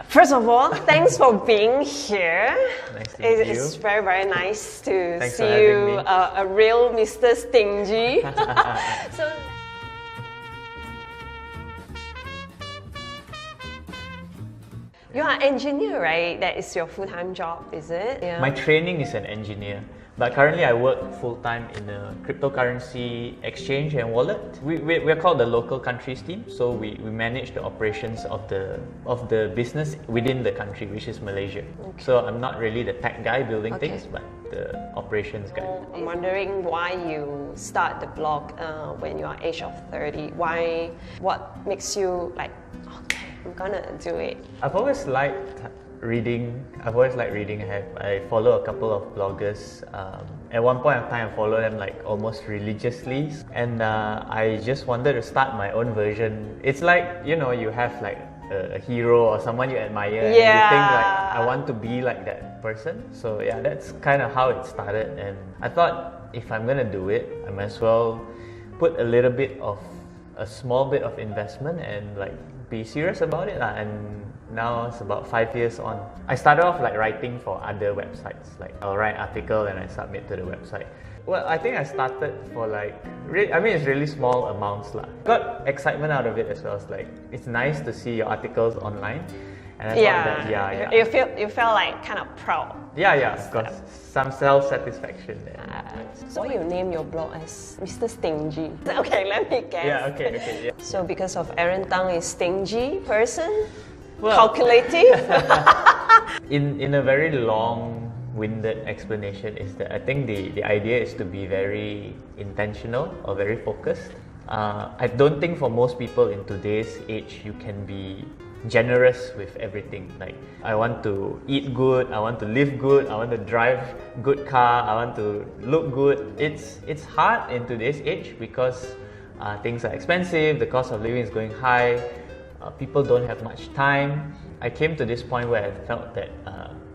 First of all, thanks for being here. Nice to meet you. It's very, very nice to Thanks see for having you, me. A real Mr. Stingy. So, you're an engineer, right? That is your full-time job, is it? Yeah. My training is an engineer, but currently I work full-time in a cryptocurrency exchange and wallet. We're called the local countries team, so we manage the operations of the business within the country, which is Malaysia. Okay. So I'm not really the tech guy building things, but the operations guy. I'm wondering why you start the blog when you are age of 30. Why? What makes you like, okay, I'm gonna do it? I've always liked reading. I follow a couple of bloggers. At one point of time, I followed them like almost religiously, and I just wanted to start my own version. It's like, you know, you have like a hero or someone you admire, and you think like, I want to be like that person. So yeah, that's kind of how it started. And I thought, if I'm gonna do it, I might as well put a small bit of investment and like be serious about it. And now it's about 5 years on. I started off like writing for other websites. Like I'll write article and I submit to the website. Well, I think I started for like, it's really small amounts lah. Got excitement out of it as well. It's like, it's nice to see your articles online. And I thought that, You felt like kind of proud. Yeah, of course. Some self-satisfaction there. So you name your blog as Mr. Stingy. Okay, let me guess. Yeah, okay. Yeah. So because of Aaron Tang is stingy person? Well, calculative? in a very long-winded explanation is that I think the idea is to be very intentional or very focused. I don't think for most people in today's age you can be generous with everything. Like, I want to eat good, I want to live good, I want to drive good car, I want to look good. It's hard in today's age because things are expensive, the cost of living is going high, people don't have much time. I came to this point where I felt that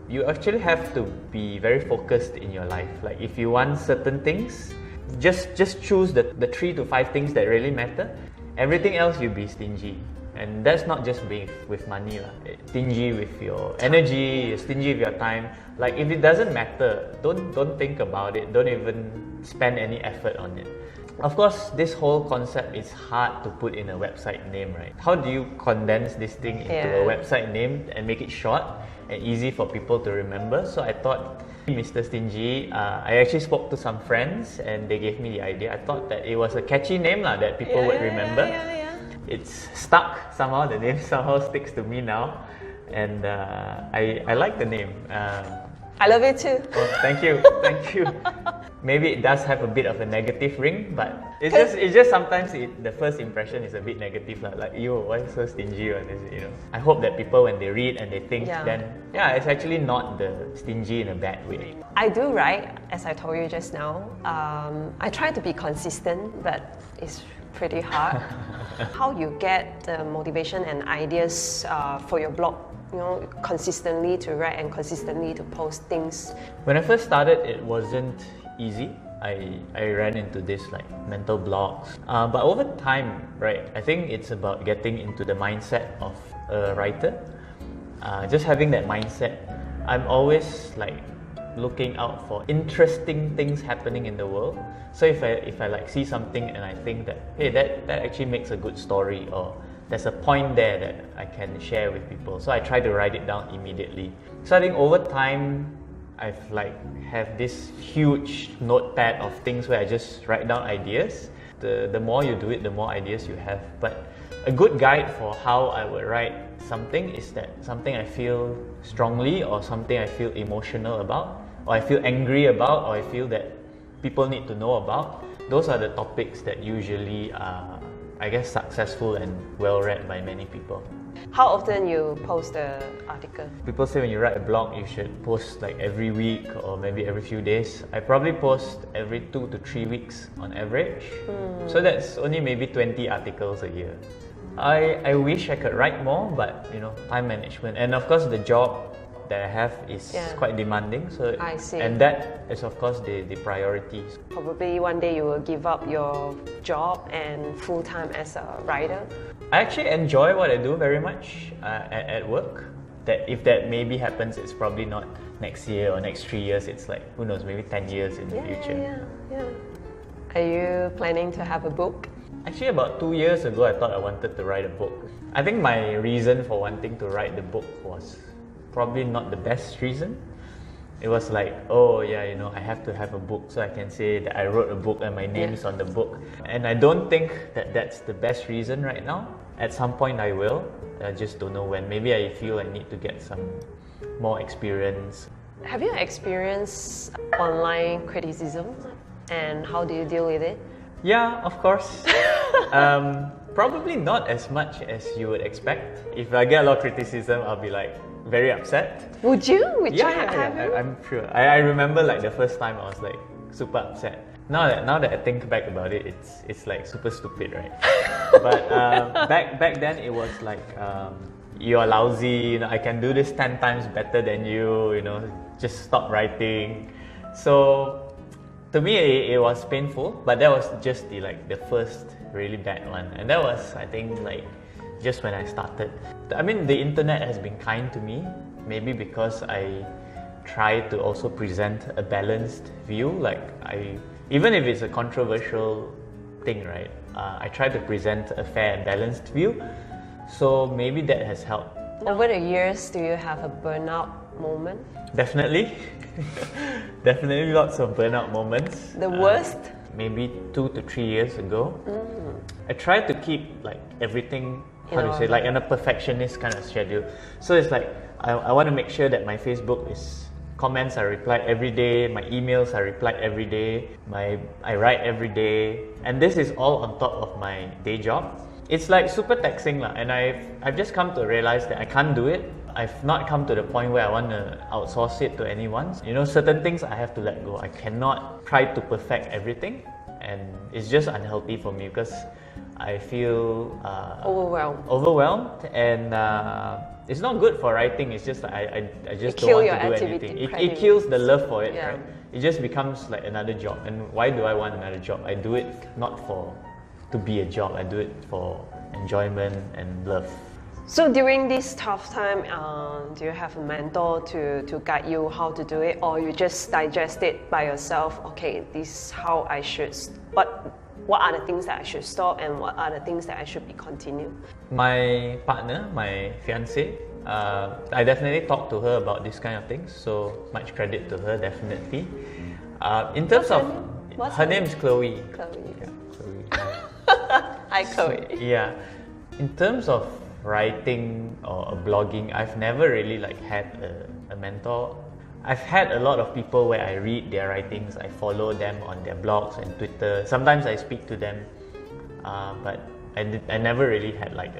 you actually have to be very focused in your life. Like, if you want certain things, just choose the 3 to 5 things that really matter. Everything else, you be stingy. And that's not just being with money lah. Stingy with your energy, stingy with your time. Like, if it doesn't matter, don't think about it. Don't even spend any effort on it. Of course, this whole concept is hard to put in a website name, right? How do you condense this thing into a website name and make it short and easy for people to remember? So I thought, Mr. Stingy, I actually spoke to some friends and they gave me the idea. I thought that it was a catchy name lah, that people would remember. It's stuck somehow, the name somehow sticks to me now, and I like the name. I love it too. Oh, thank you. Maybe it does have a bit of a negative ring, but it's just sometimes the first impression is a bit negative, like, why so stingy on this, you know. I hope that people, when they read and they think, then it's actually not the stingy in a bad way. I do write, as I told you just now. I try to be consistent, but it's pretty hard. How you get the motivation and ideas for your blog? You know, consistently to write and consistently to post things. When I first started, it wasn't easy. I ran into this like mental blocks. But over time, right, I think it's about getting into the mindset of a writer. Just having that mindset. I'm always like looking out for interesting things happening in the world. So if I like see something and I think that, hey, that actually makes a good story, or there's a point there that I can share with people, so I try to write it down immediately. So I think over time I've like have this huge notepad of things where I just write down ideas. The more you do it, the more ideas you have. But a good guide for how I would write something is that something I feel strongly, or something I feel emotional about, or I feel angry about, or I feel that people need to know about. Those are the topics that usually are, I guess, successful and well read by many people. How often you post the article? People say when you write a blog, you should post like every week or maybe every few days. I probably post every 2 to 3 weeks on average. So that's only maybe 20 articles a year. I wish I could write more, but you know, time management. And of course the job that I have is quite demanding. So I see. And that is of course the priority. Probably one day you will give up your job and full-time as a writer. I actually enjoy what I do very much at work. that if that maybe happens, it's probably not next year or next 3 years. It's like, who knows, maybe 10 years in the future. Yeah. Are you planning to have a book? Actually, about 2 years ago, I thought I wanted to write a book. I think my reason for wanting to write the book was probably not the best reason. It was like, oh yeah, you know, I have to have a book so I can say that I wrote a book and my name is on the book. And I don't think that that's the best reason right now. At some point I will. I just don't know when. Maybe I feel I need to get some more experience. Have you experienced online criticism and how do you deal with it? Yeah, of course. Probably not as much as you would expect. If I get a lot of criticism, I'll be like very upset. Would you? I'm sure. I remember like the first time I was like super upset. Now that I think back about it, it's like super stupid, right? But back then it was like you're lousy. You know, I can do this 10 times better than you. You know, just stop writing. So to me it was painful, but that was just the first really bad one, and that was, I think, like just when I started. I mean, the internet has been kind to me, maybe because I try to also present a balanced view. Like even if it's a controversial thing, right? I try to present a fair and balanced view. So maybe that has helped. Over the years, do you have a burnout moment? Definitely. Definitely lots of burnout moments. The worst? Maybe 2 to 3 years ago. I tried to keep like everything, like in a perfectionist kind of schedule. So it's like I want to make sure that my Facebook comments are replied every day, my emails are replied every day, I write every day, and this is all on top of my day job. It's like super taxing lah, and I've just come to realize that I can't do it. I've not come to the point where I want to outsource it to anyone. You know, certain things I have to let go. I cannot try to perfect everything, and it's just unhealthy for me because I feel overwhelmed, and it's not good for writing. It's just I just don't want to do anything. It kills the love for it, right? It just becomes like another job. And why do I want another job? I do it not to be a job. I do it for enjoyment and love. So during this tough time, do you have a mentor to guide you how to do it, or you just digest it by yourself? Okay, this is how I should. What are the things that I should stop, and what are the things that I should be continue? My partner, my fiancée, I definitely talk to her about this kind of things. So much credit to her, definitely. In terms of her name is Chloe. Chloe. Yeah, Chloe. Hi, Chloe. Yeah. In terms of writing or blogging, I've never really had a mentor. I've had a lot of people where I read their writings, I follow them on their blogs and Twitter. Sometimes I speak to them, but I never really had like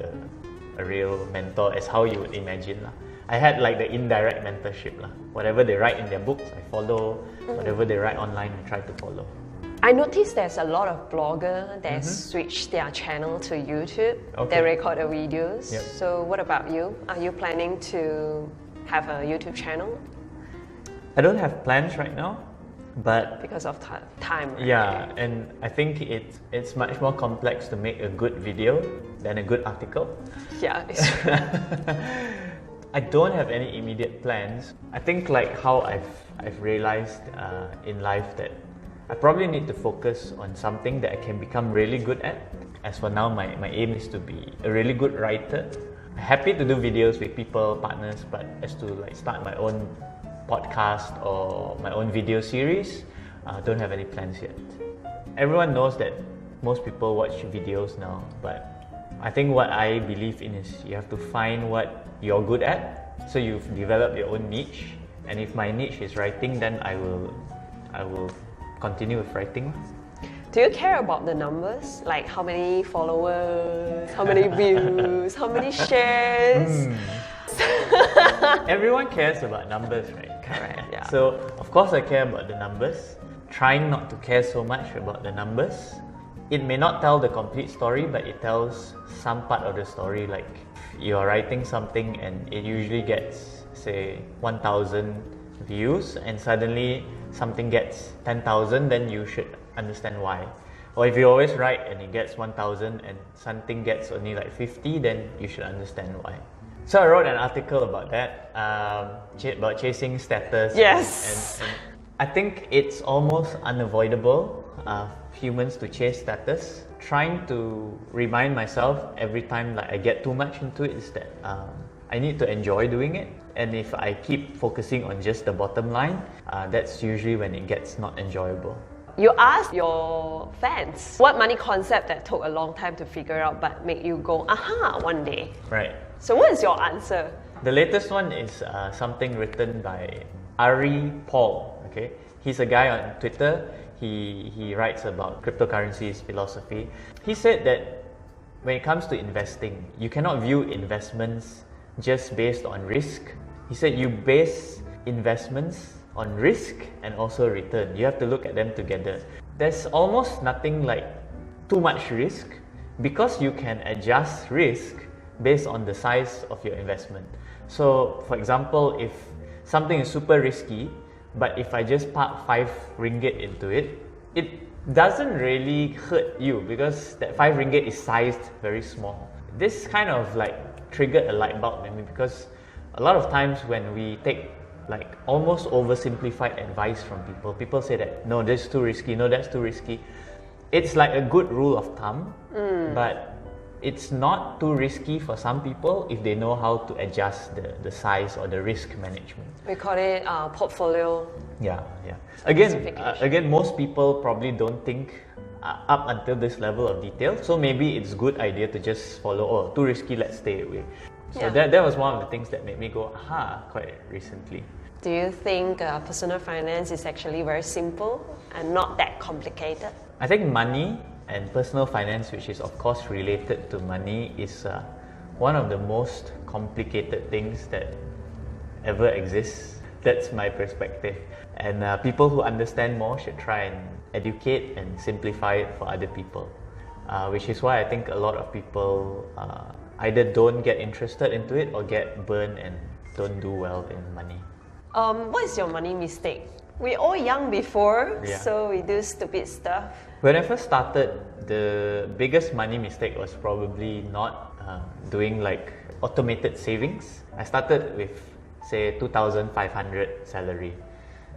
a real mentor as how you would imagine lah. I had like the indirect mentorship lah. Whatever they write in their books, I follow. Whatever they write online, I try to follow. I noticed there's a lot of bloggers that switch their channel to YouTube. Okay. They record the videos. Yep. So what about you? Are you planning to have a YouTube channel? I don't have plans right now, but because of time. Right? Yeah, and I think it's much more complex to make a good video than a good article. Yeah, it's true. I don't have any immediate plans. I think like how I've realized in life that I probably need to focus on something that I can become really good at. As for now, my aim is to be a really good writer. I'm happy to do videos with people, partners, but as to like start my own podcast or my own video series, don't have any plans yet. Everyone knows that most people watch videos now, but I think what I believe in is you have to find what you're good at. So you've developed your own niche, and if my niche is writing, then I will continue with writing. Do you care about the numbers? Like how many followers, how many views, how many shares? Everyone cares about numbers, right? Correct. Yeah. So of course I care about the numbers. Trying not to care so much about the numbers. It may not tell the complete story, but it tells some part of the story. Like you're writing something and it usually gets, say, 1,000 views, and suddenly something gets 10,000, then you should understand why. Or if you always write and it gets 1,000 and something gets only like 50, then you should understand why. So I wrote an article about that, about chasing status. Yes. And I think it's almost unavoidable humans to chase status. Trying to remind myself every time like I get too much into it is that I need to enjoy doing it. And if I keep focusing on just the bottom line, that's usually when it gets not enjoyable. You asked your fans what money concept that took a long time to figure out but made you go, aha, one day. Right. So what is your answer? The latest one is something written by Ari Paul. Okay, he's a guy on Twitter. He writes about cryptocurrencies, philosophy. He said that when it comes to investing, you cannot view investments just based on risk. He said you base investments on risk and also return. You have to look at them together. There's almost nothing like too much risk because you can adjust risk based on the size of your investment. So for example, if something is super risky, but if I just park 5 ringgit into it, it doesn't really hurt you because that 5 ringgit is sized very small. This kind of like triggered a light bulb in me because a lot of times when we take like almost oversimplified advice from people, people say that no, this is too risky, no, that's too risky. It's like a good rule of thumb, but it's not too risky for some people if they know how to adjust the size or the risk management. We call it portfolio. Yeah. Again, most people probably don't think up until this level of detail. So maybe it's a good idea to just follow, oh, too risky, let's stay away. So that was one of the things that made me go, aha, quite recently. Do you think personal finance is actually very simple and not that complicated? I think money and personal finance, which is of course related to money, is one of the most complicated things that ever exists. That's my perspective. And people who understand more should try and educate and simplify it for other people. Which is why I think a lot of people either don't get interested into it or get burned and don't do well in money. What is your money mistake? We're all young before, so we do stupid stuff. When I first started, the biggest money mistake was probably not doing like automated savings. I started with say 2,500 salary.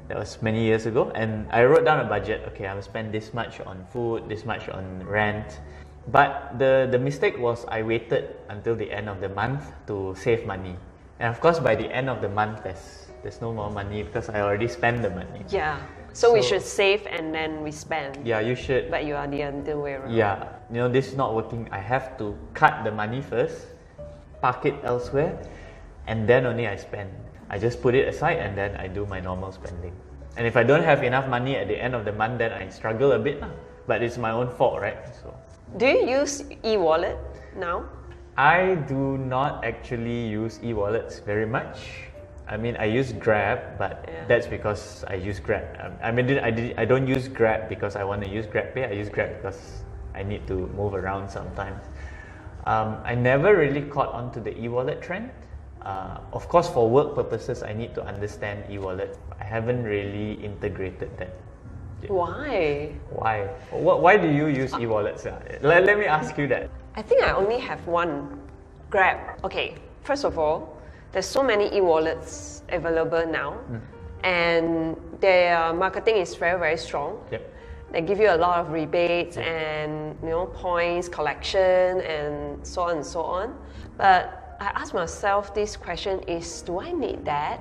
That was many years ago, and I wrote down a budget. Okay, I'm gonna spend this much on food, this much on rent. But the mistake was I waited until the end of the month to save money. And of course, by the end of the month, there's no more money because I already spent the money. Yeah. So we should save and then we spend. Yeah, you should. But you are the other way around. Yeah. You know, this is not working. I have to cut the money first, park it elsewhere, and then only I spend. I just put it aside and then I do my normal spending. And if I don't have enough money at the end of the month, then I struggle a bit. But it's my own fault, right? So. Do you use e-wallet now? I do not actually use e-wallets very much. I mean, I use Grab, but that's because I use Grab. I don't use Grab because I want to use GrabPay. I use Grab because I need to move around sometimes. I never really caught on to the e-wallet trend. Of course, for work purposes, I need to understand e-wallet. I haven't really integrated that. Why? Why do you use e-wallets? Let me ask you that. I think I only have one, Grab. Okay, first of all, there's so many e-wallets available now, and their marketing is very, very strong. Yep. They give you a lot of rebates and points, collection, and so on and so on. But I ask myself this question is, do I need that?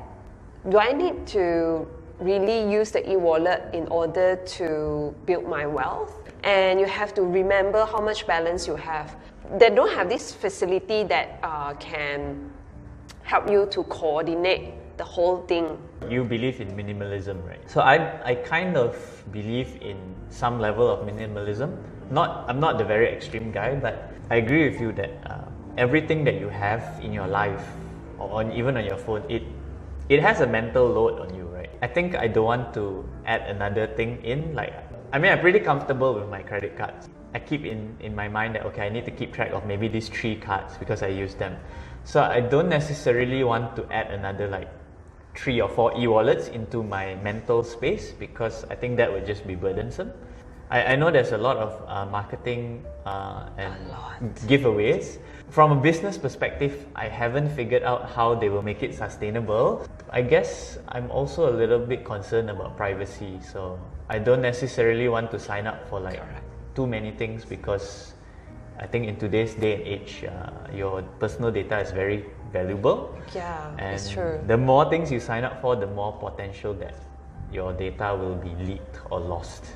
Do I need to really use the e-wallet in order to build my wealth? And you have to remember how much balance you have. They don't have this facility that can help you to coordinate the whole thing. You believe in minimalism, right? So I kind of believe in some level of minimalism. I'm not the very extreme guy, but I agree with you that everything that you have in your life or even on your phone, it has a mental load on you, right? I think I don't want to add another thing in. I'm pretty comfortable with my credit cards. I keep in my mind that, okay, I need to keep track of maybe these 3 cards because I use them. So I don't necessarily want to add another 3 or 4 e-wallets into my mental space because I think that would just be burdensome. I know there's a lot of marketing and giveaways. From a business perspective, I haven't figured out how they will make it sustainable. I guess I'm also a little bit concerned about privacy, so I don't necessarily want to sign up for like too many things, because I think in today's day and age, your personal data is very valuable. Yeah, and it's true. The more things you sign up for, the more potential that your data will be leaked or lost.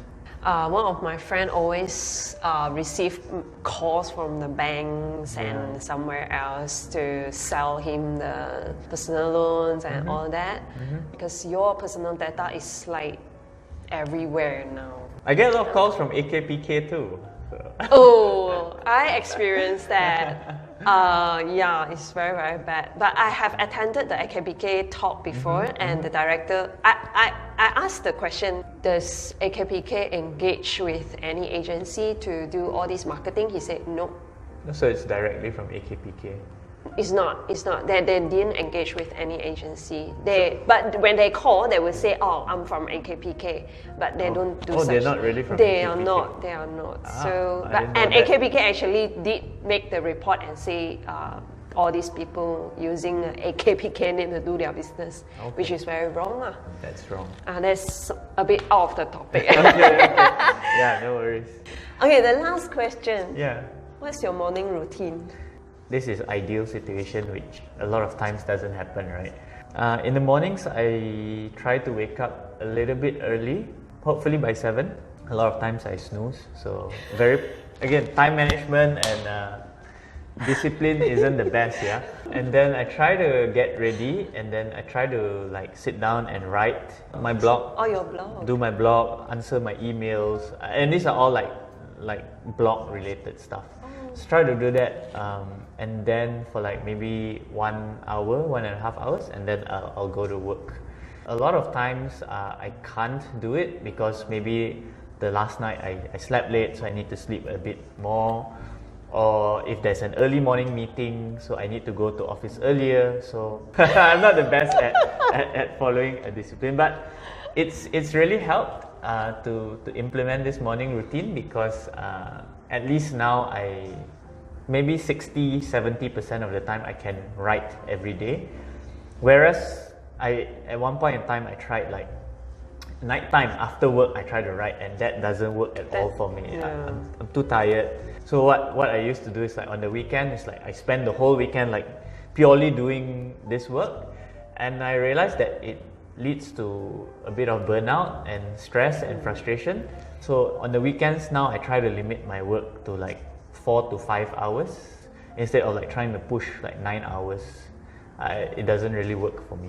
One of my friends always receive calls from the banks and somewhere else to sell him the personal loans and all that, because your personal data is like everywhere now. I get a lot of calls from AKPK too. So. Oh, I experienced that. Yeah, it's very, very bad. But I have attended the AKPK talk before, and the director, I asked the question, does AKPK engage with any agency to do all this marketing? He said no. So it's directly from AKPK? It's not. They didn't engage with any agency. But when they call, they will say, "Oh, I'm from AKPK," but they don't do such. They're not really from They AKPK? They are not. And AKPK actually did make the report and say all these people using AKPK name to do their business, which is very wrong. That's wrong. That's a bit out of the topic. Okay. Yeah, no worries. Okay, the last question. Yeah. What's your morning routine? This is ideal situation, which a lot of times doesn't happen, right? In the mornings, I try to wake up a little bit early, hopefully by 7. A lot of times I snooze, so again, time management and discipline isn't the best, yeah? And then I try to get ready, and then I try to like sit down and write my blog. Oh, your blog. Do my blog, answer my emails, and these are all like blog related stuff. So try to do that, and then for like maybe 1 hour, 1.5 hours, and then I'll go to work. A lot of times I can't do it because maybe the last night I slept late, so I need to sleep a bit more. Or if there's an early morning meeting, so I need to go to office earlier. So I'm not the best at following a discipline, but it's really helped to implement this morning routine, because at least now maybe 60-70% of the time I can write every day. Whereas at one point in time I tried like nighttime after work I try to write, and that doesn't work at all for me. Yeah. I'm too tired. So what I used to do is like on the weekend, it's like I spend the whole weekend like purely doing this work, and I realized that it leads to a bit of burnout and stress and frustration. So on the weekends now I try to limit my work to like 4 to 5 hours instead of like trying to push like 9 hours. It doesn't really work for me.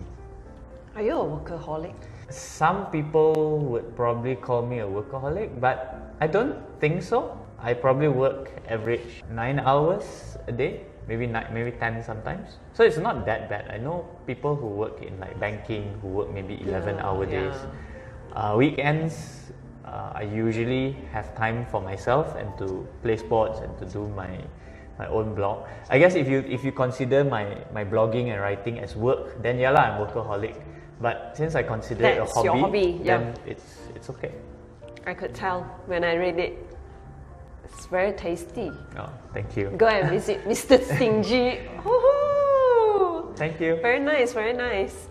Are you a workaholic? Some people would probably call me a workaholic, but I don't think so. I probably work average 9 hours a day, maybe 10 sometimes. So it's not that bad. I know people who work in like banking who work maybe 11-hour days. Weekends, I usually have time for myself and to play sports and to do my own blog. I guess if you consider my blogging and writing as work, then yeah lah, I'm workaholic. But since I consider it a hobby, then it's okay. I could tell when I read it. It's very tasty. Oh, thank you. Go and visit Mr. Stingy. Woohoo! Thank you. Very nice, very nice.